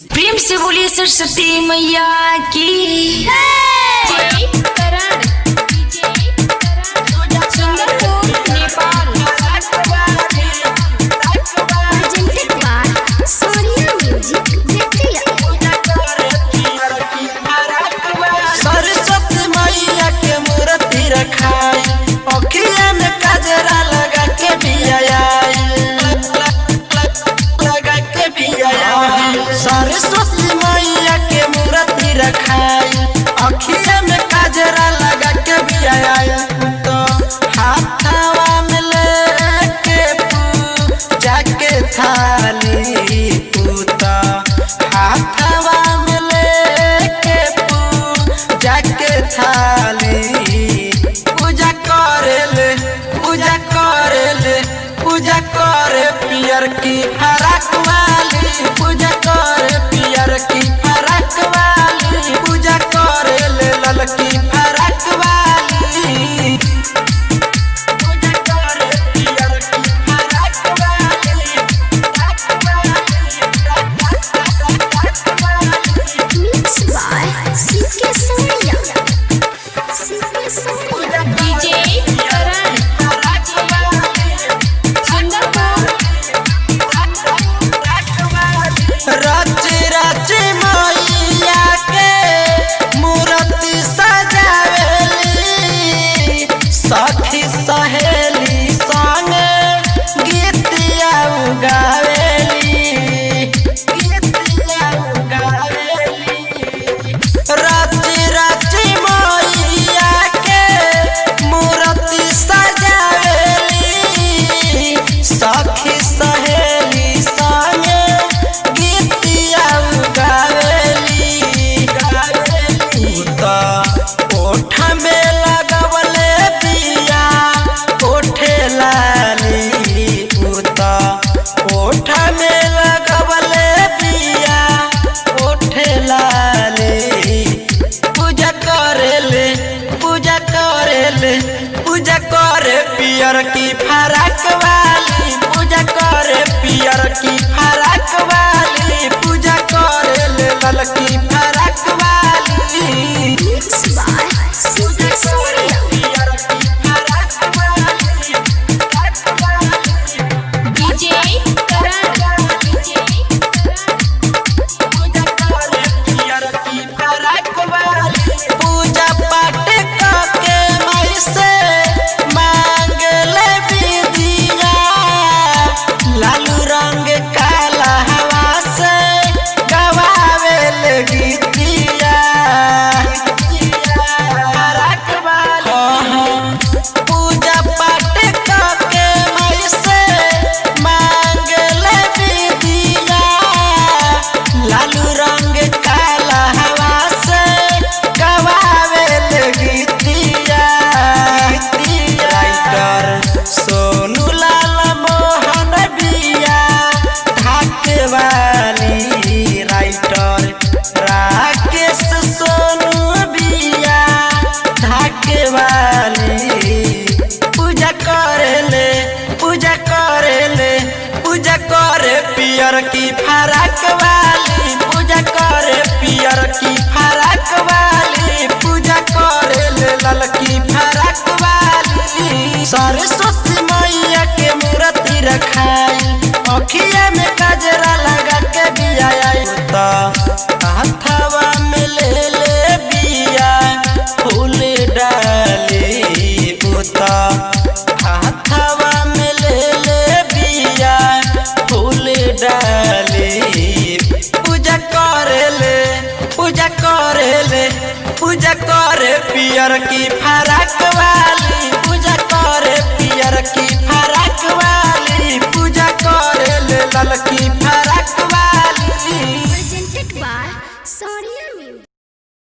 प्रेम से बोलिए सरस्वती मैया की। सरस्वती मैया के मूर्ति रखाई, अखिया में काजरा लगा के भी आई, लगा के भी आई। सरस्वती मैया के मूर्ति रखाई, अखिया में काजरा लगा के भी आई। तो हाथवा में लेके पूजा के थाली, पूता हाथवा में लेके पूजा के थाली, पूजा करेले पूजा करेले पूजा करे पियर की फराक वाली, पूजा करे पियर की फराक वाली, पूजा करेले ललकी फराक वाली, पूजा करे पियर की फराक वाली, रची रची मैया के मूर्ति सजावेली, सखी सहेली संगे गीतिया उगावेली, गीतिया उगावेली। रची रची मैया के मूर्ति सजावेली, सखी सहेली संगे गीतिया उगावेली, उता ओठ में लगवले बिया ओठे लाली, उता ओठ में लगवले बिया ओठे लाली, पूजा करेले पूजा करेले पूजा करे पियर की फराक वाली, पूजा करे पियर की फराक वाली, पूजा करेले ललकी फराक वाली, पूजा करे पियर की फराक वाली, फराक वाली, पूजा करे पियर की फराक वाली। पूजा पाठ करके माई से मांगले विधिया, लालू रंग काला हवा से गवावेले गीतिया, फराक वाली। पूजा पाठ करके माई से मांगले विधिया, लालू रंग काला हवा से गवावेले गीतिया, राइटर सोनू लाल मोहन बिया धाके वाली, राइटर राकेश सोनू बिया धाके वाली, पूजा करेले पूजा करेले पूजा करे पियर की फराक वाली, पूजा करे पियर की फराक वाली, पूजा करेले ललकी फराक वाली। सरस्वती मैया के मूर्ति रखाई, अखिया में काजरा लगा के भी आई, हाथवा में ले ले बिया फूल डाली, उता हाथवा में ले ले बिया फूल डाली, पूजा करेले पूजा करेले पूजा करे पियर की फराक वाली,